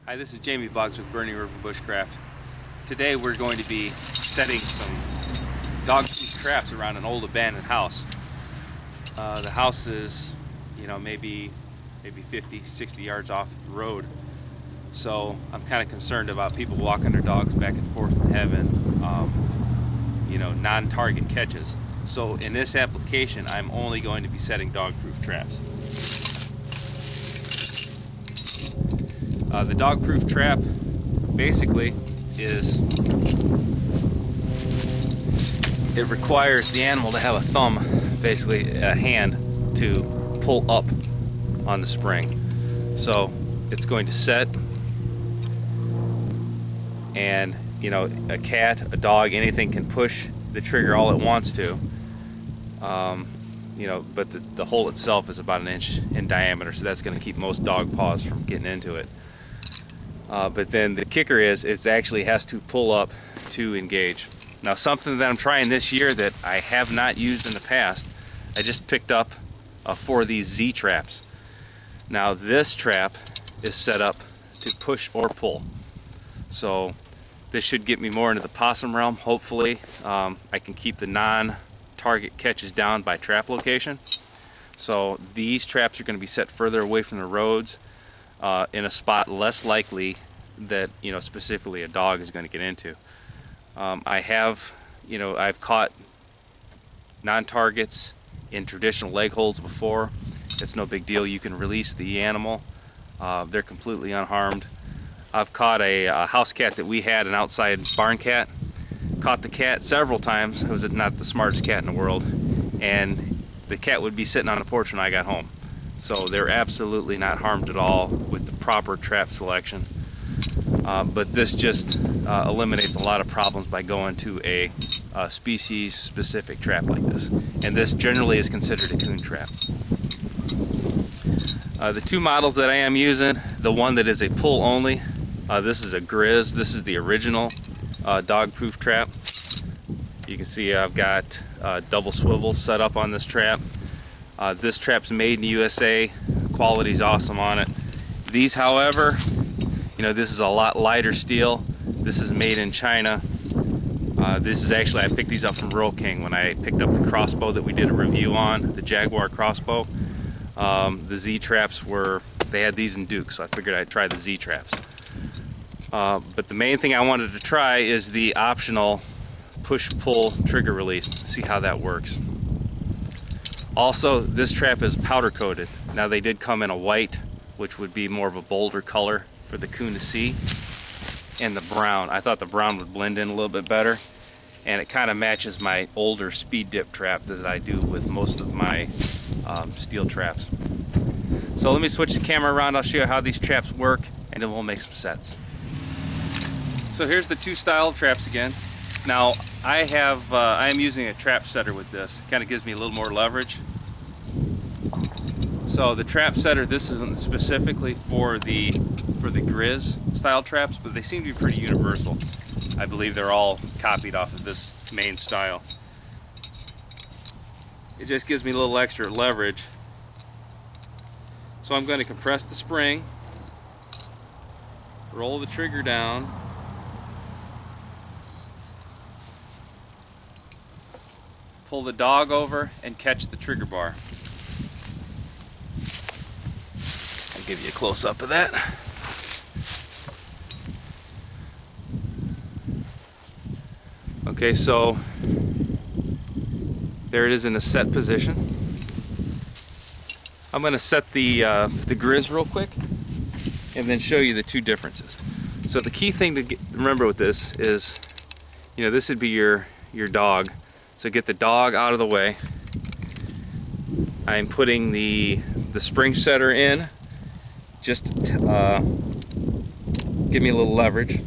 Hi, this is Jamie Boggs with Burning River Bushcraft. Today we're going to be setting some dog-proof traps around an old abandoned house. The house is, maybe 50, 60 yards off the road. So I'm kind of concerned about people walking their dogs back and forth and having, non-target catches. So in this application, I'm only going to be setting dog-proof traps. The dog-proof trap basically is, it requires the animal to have a thumb, basically a hand, to pull up on the spring. So it's going to set, and a cat, a dog, anything can push the trigger all it wants to. But the hole itself is about 1 inch in diameter, so that's going to keep most dog paws from getting into it. But then the kicker is it actually has to pull up to engage. Now, something that I'm trying this year that I have not used in the past, I just picked up 4 of these Z traps. Now this trap is set up to push or pull. So this should get me more into the possum realm, hopefully. I can keep the non-target catches down by trap location. So these traps are going to be set further away from the roads, in a spot less likely that specifically a dog is going to get into. I've caught non-targets in traditional leg holds before. It's no big deal. You can release the animal. They're completely unharmed. I've caught a house cat that we had, an outside barn cat. Caught the cat several times. It was not the smartest cat in the world, and the cat would be sitting on the porch when I got home. So they're absolutely not harmed at all with the proper trap selection. But this just eliminates a lot of problems by going to a species-specific trap like this. And this generally is considered a coon trap. The 2 models that I am using, the one that is a pull only, this is a Grizz. This is the original dog-proof trap. You can see I've got double swivel set up on this trap. This trap's made in the USA. Quality's awesome on it. These, however, this is a lot lighter steel. This is made in China. This is actually, I picked these up from Rural King when I picked up the crossbow that we did a review on, the Jaguar crossbow. The Z traps they had these in Duke, so I figured I'd try the Z traps. But the main thing I wanted to try is the optional push-pull trigger release, see how that works. Also, this trap is powder coated. Now, they did come in a white, which would be more of a bolder color for the coon to see, and the brown. I thought the brown would blend in a little bit better, and it kind of matches my older speed dip trap that I do with most of my steel traps. So let me switch the camera around. I'll show you how these traps work, and then we'll make some sets. So here's the 2 style traps again. Now I am using a trap setter with this. It kind of gives me a little more leverage. So the trap setter, this isn't specifically for the Grizz style traps, but they seem to be pretty universal. I believe they're all copied off of this main style. It just gives me a little extra leverage. So I'm going to compress the spring, roll the trigger down, pull the dog over, and catch the trigger bar. I'll give you a close-up of that. Okay, so there it is in a set position. I'm going to set the Grizz real quick and then show you the 2 differences. So the key thing to remember with this is, this would be your dog. So get the dog out of the way. I'm putting the spring setter in, just give me a little leverage.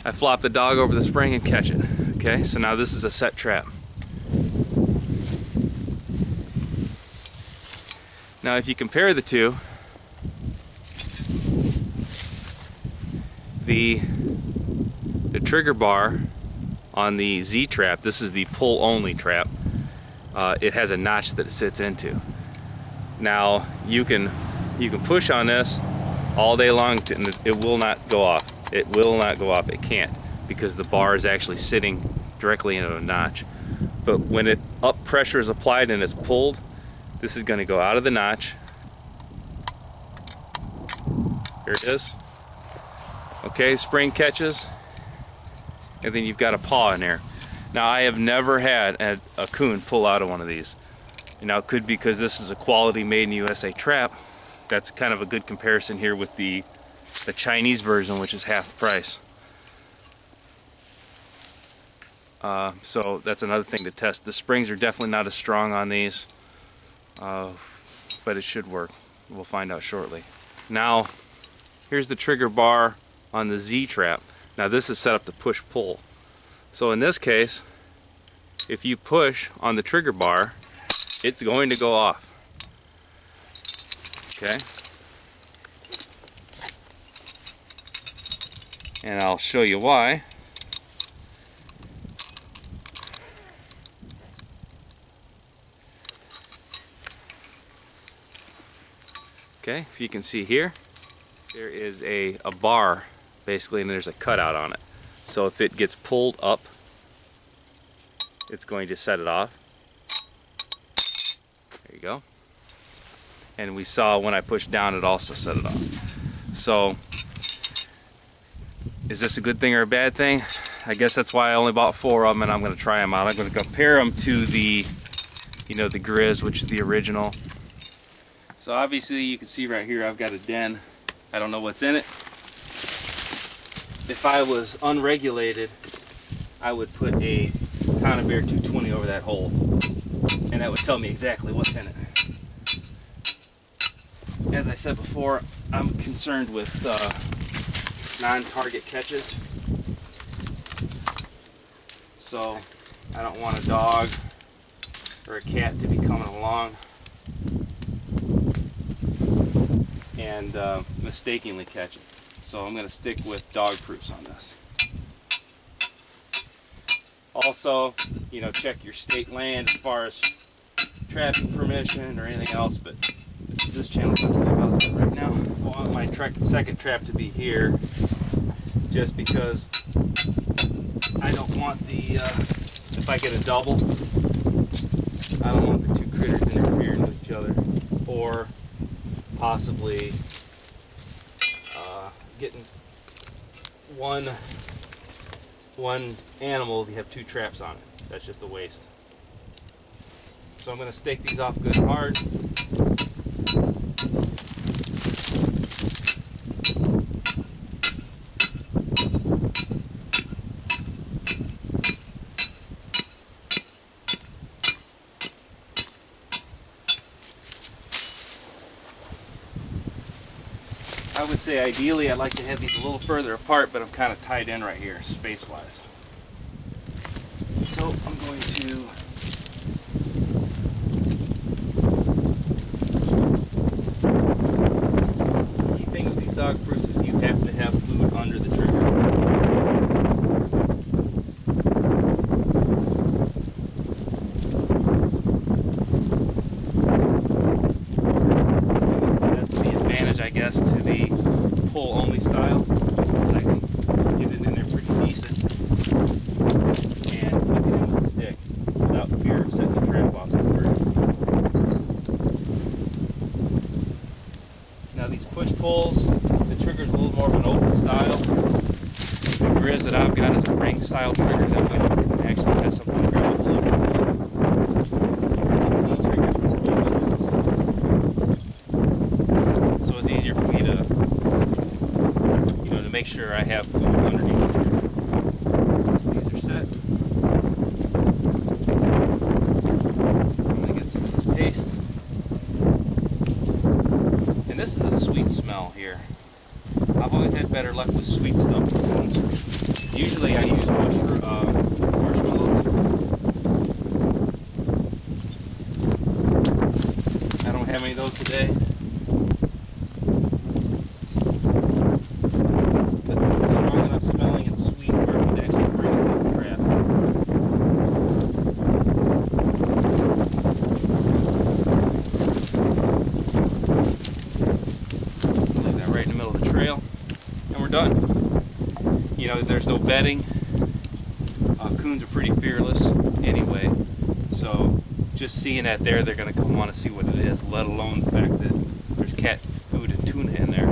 I flop the dog over the spring and catch it. Okay, so now this is a set trap. Now if you compare the 2, the trigger bar on the Z trap, this is the pull only trap, it has a notch that it sits into. Now you can push on this all day long and it will not go off. It will not go off. It can't, because the bar is actually sitting directly into a notch. But when up pressure is applied and it's pulled, this is going to go out of the notch. Here it is. Okay, spring catches, and then you've got a paw in there. Now I have never had a coon pull out of one of these. Now it could be because this is a quality made in USA trap. That's kind of a good comparison here with the Chinese version, which is half the price. So that's another thing to test. The springs are definitely not as strong on these, but it should work. We'll find out shortly. Now, here's the trigger bar on the Z trap. Now this is set up to push-pull. So in this case, if you push on the trigger bar, it's going to go off. Okay? And I'll show you why. Okay, if you can see here, there is a bar basically, and there's a cutout on it. So if it gets pulled up, it's going to set it off. There you go. And we saw when I pushed down, it also set it off. So is this a good thing or a bad thing? I guess that's why I only bought 4 of them, and I'm going to try them out. I'm going to compare them to the, the Grizz, which is the original. So obviously you can see right here I've got a den. I don't know what's in it. If I was unregulated, I would put a Conibear 220 over that hole, and that would tell me exactly what's in it. As I said before, I'm concerned with non-target catches. So I don't want a dog or a cat to be coming along and mistakenly catch it. So I'm going to stick with dog proofs on this. Also, check your state land as far as trapping permission or anything else, but this channel's not really about that right now. I want my second trap to be here, just because I don't want if I get a double, I don't want the 2 critters interfering with each other, or possibly getting one animal if you have 2 traps on it. That's just a waste. So I'm going to stake these off good and hard. I would say ideally I'd like to have these a little further apart, but I'm kind of tied in right here space-wise. So I'm going to key thing with these dog proofs is you have to have food under the trigger. I guess to the pull-only style, because I can get it in there pretty decent and put it in with the stick without fear of setting the trap off that trigger. Now these push-pulls, the trigger's a little more of an open style. The Grizz that I've got is a ring-style trigger that actually has something to grab with a little. Make sure I have food underneath here. So these are set. I'm going to get some of this paste. And this is a sweet smell here. I've always had better luck with sweet stuff. Usually I use marshmallows. I don't have any of those today. know, there's no bedding. Coons are pretty fearless anyway, so just seeing that there, they're going to come want to see what it is, let alone the fact that there's cat food and tuna in there.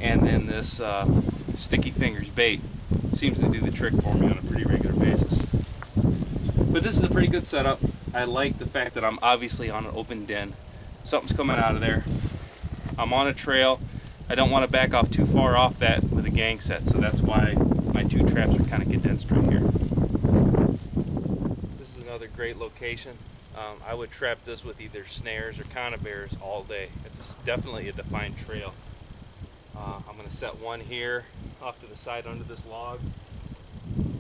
And then this sticky fingers bait seems to do the trick for me on a pretty regular basis. But this is a pretty good setup. I like the fact that I'm obviously on an open den. Something's coming out of there. I'm on a trail. I don't want to back off too far off that with a gang set, so that's why my two traps are kind of condensed right here. This is another great location. I would trap this with either snares or conibears all day. It's definitely a defined trail. I'm going to set one here off to the side under this log.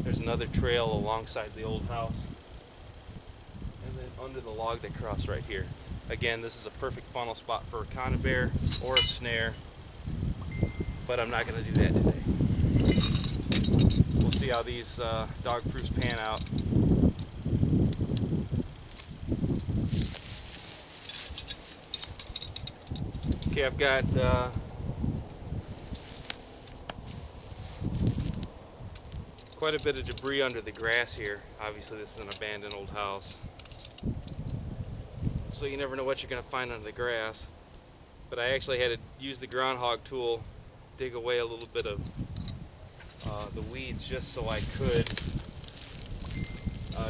There's another trail alongside the old house. And then under the log they cross right here. Again, this is a perfect funnel spot for a conibear or a snare, but I'm not going to do that today. We'll see how these dog proofs pan out. Okay, I've got quite a bit of debris under the grass here. Obviously this is an abandoned old house, so you never know what you're going to find under the grass. But I actually had to use the groundhog tool, dig away a little bit of the weeds just so I could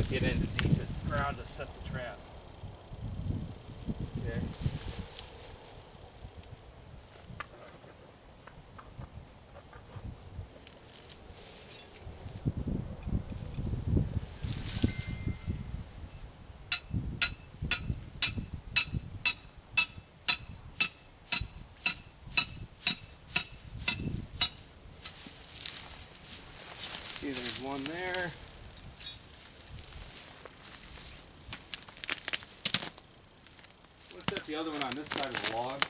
get into decent ground to set the trap. Okay. See, there's one there. Let's set the other one on this side of the log.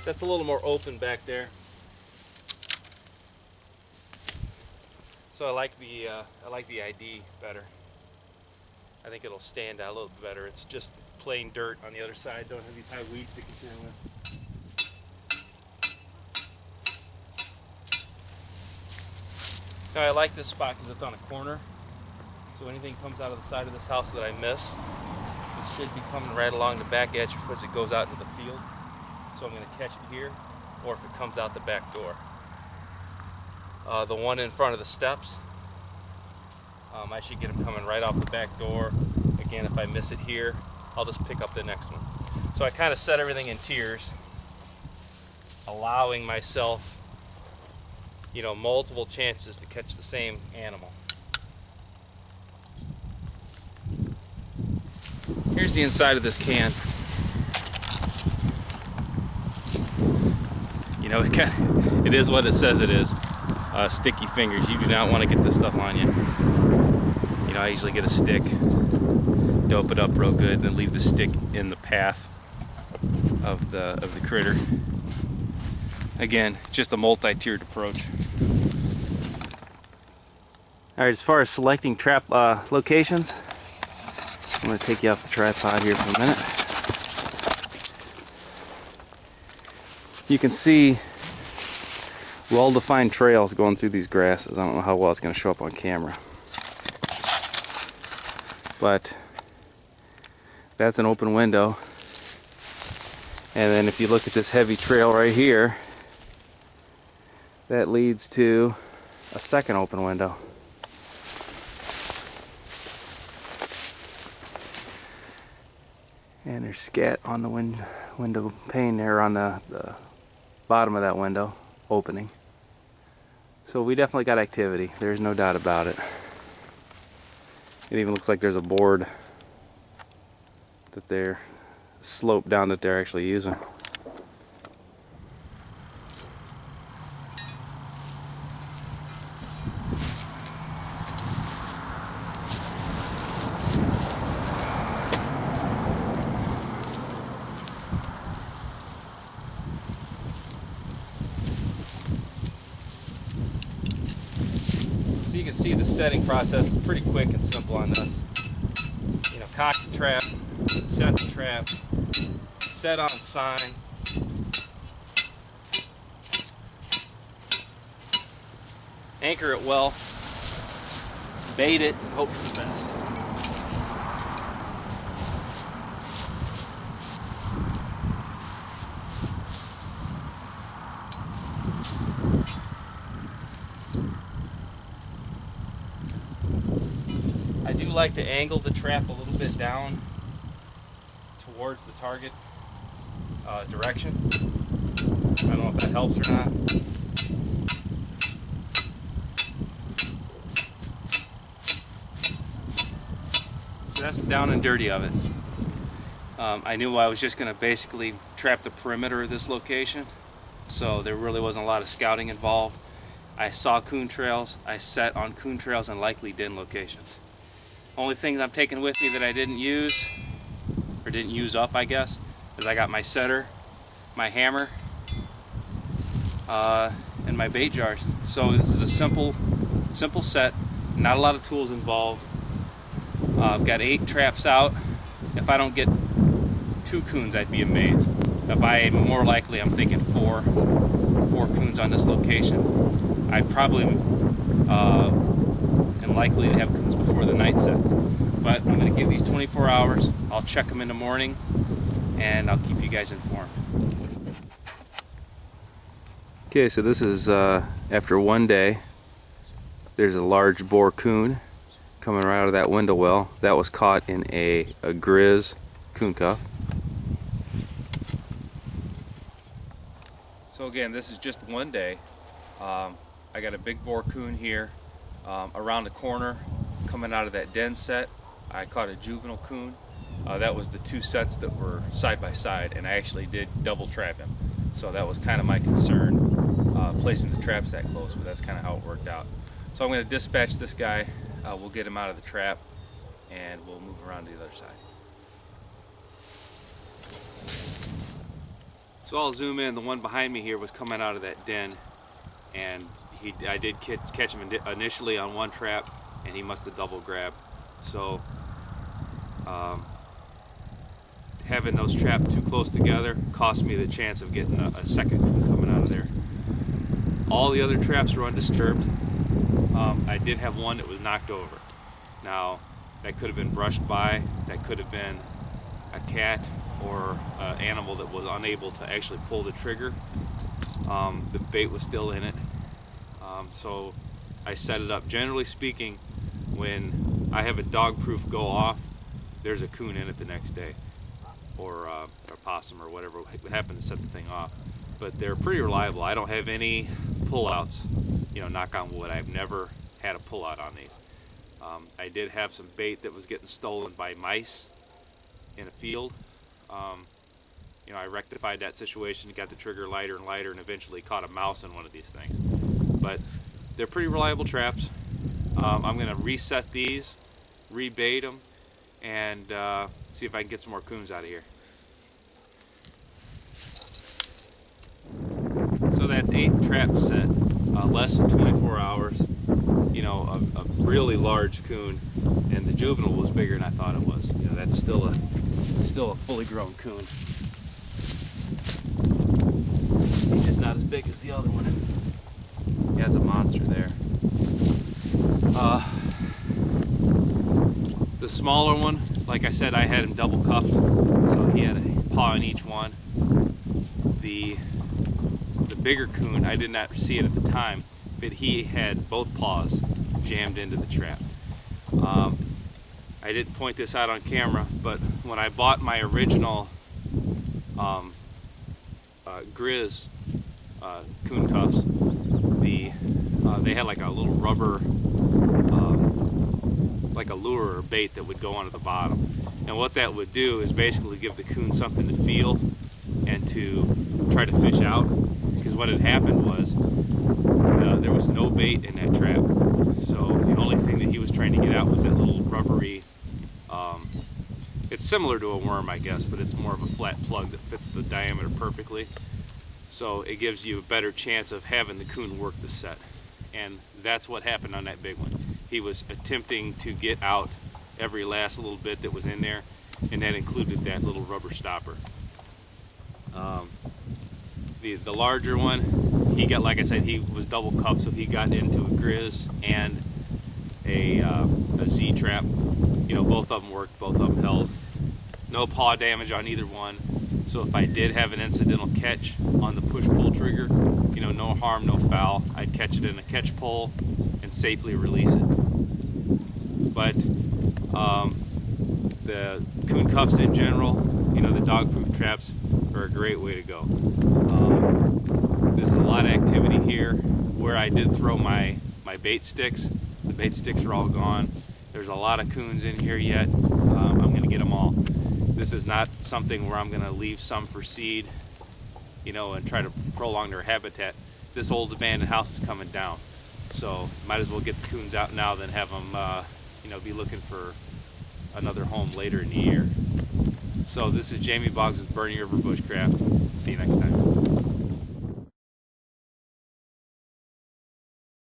That's a little more open back there. So I like the ID better. I think it'll stand out a little bit better. It's just plain dirt on the other side. Don't have these high weeds to contend with. Now I like this spot because it's on a corner. So anything comes out of the side of this house that I miss, it should be coming right along the back edge as it goes out into the field. So I'm going to catch it here, or if it comes out the back door. The one in front of the steps, I should get them coming right off the back door. Again, if I miss it here, I'll just pick up the next one. So I kind of set everything in tiers, allowing myself, multiple chances to catch the same animal. Here's the inside of this can. It is what it says it is. Sticky fingers. You do not want to get this stuff on you. I usually get a stick, dope it up real good, then leave the stick in the path of the critter. Again, just a multi-tiered approach. All right, as far as selecting trap locations, I'm going to take you off the tripod here for a minute. You can see well-defined trails going through these grasses. I don't know how well it's going to show up on camera. But that's an open window. And then if you look at this heavy trail right here, that leads to a second open window. And there's scat on the window pane there on the bottom of that window opening. So we definitely got activity. There's no doubt about it. It even looks like there's a board that they're slope down that they're actually using. So you can see the setting process is pretty quick and simple on this. You know, cock the trap, set the trap, set on sign, anchor it well, bait it, and hope for the best. I do like to angle the trap a little bit down towards the target direction. I don't know if that helps or not. So that's the down and dirty of it. I knew I was just going to basically trap the perimeter of this location, so there really wasn't a lot of scouting involved. I saw coon trails, I set on coon trails and likely den locations. Only things I'm taking with me that I didn't use, or didn't use up I guess, is I got my setter, my hammer, and my bait jars. So this is a simple set, not a lot of tools involved. I've got 8 traps out. If I don't get 2 coons, I'd be amazed. If I am more likely, I'm thinking 4 coons on this location. I probably am likely to have coons before the night sets. But I'm going to give these 24 hours. I'll check them in the morning, and I'll keep you guys informed. Okay, so this is after one day. There's a large boar coon coming right out of that window well. That was caught in a grizz coon cuff. So again, this is just one day. I got a big boar coon here. Around the corner, coming out of that den set, I caught a juvenile coon. That was the 2 sets that were side by side, and I actually did double trap him. So that was kind of my concern, placing the traps that close, but that's kind of how it worked out. So I'm going to dispatch this guy. We'll get him out of the trap, and we'll move around to the other side. So I'll zoom in. The one behind me here was coming out of that den, and I did catch him initially on one trap, and he must have double grabbed. So having those trapped too close together cost me the chance of getting a second coon coming out of there. All the other traps were undisturbed. I did have one that was knocked over. Now, that could have been brushed by, that could have been a cat or an animal that was unable to actually pull the trigger. The bait was still in it. So I set it up. Generally speaking, when I have a dog-proof go off, there's a coon in it the next day, or a possum or whatever happened to set the thing off. But they're pretty reliable. I don't have any pullouts. You know, knock on wood, I've never had a pullout on these. I did have some bait that was getting stolen by mice in a field. You know, I rectified that situation, got the trigger lighter and lighter, and eventually caught a mouse in one of these things. But they're pretty reliable traps. I'm going to reset these, rebait them, and see if I can get some more coons out of here. So that's 8 traps set, less than 24 hours. You know, a really large coon, and the juvenile was bigger than I thought it was. You know, that's still a fully grown coon. He's just not as big as the other one. Yeah, it's a monster there. The smaller one, like I said, I had him double cuffed, so he had a paw in each one. The bigger coon, I did not see it at the time, but he had both paws jammed into the trap. I didn't point this out on camera, but when I bought my original grizz coon cuffs, they had like a little rubber, like a lure or bait that would go onto the bottom. And what that would do is basically give the coon something to feel and to try to fish out. Because what had happened was there was no bait in that trap. So the only thing that he was trying to get out was that little rubbery, it's similar to a worm, I guess, but it's more of a flat plug that fits the diameter perfectly. So it gives you a better chance of having the coon work the set. And that's what happened on that big one. He was attempting to get out every last little bit that was in there, and that included that little rubber stopper. The larger one, he got, like I said, he was double cuffed, so he got into a grizz and a Z trap. You know, both of them worked, both of them held. No paw damage on either one. So if I did have an incidental catch on the push-pull trigger, you know, no harm, no foul. I'd catch it in a catch pull and safely release it. But the coon cuffs in general, you know, the dog-proof traps are a great way to go. This is a lot of activity here. Where I did throw my bait sticks, the bait sticks are all gone. There's a lot of coons in here yet. I'm going to get them all. This is not something where I'm going to leave some for seed, you know, and try to prolong their habitat. This old abandoned house is coming down, so might as well get the coons out now than have them, you know, be looking for another home later in the year. So this is Jamie Boggs with Burning River Bushcraft. See you next time.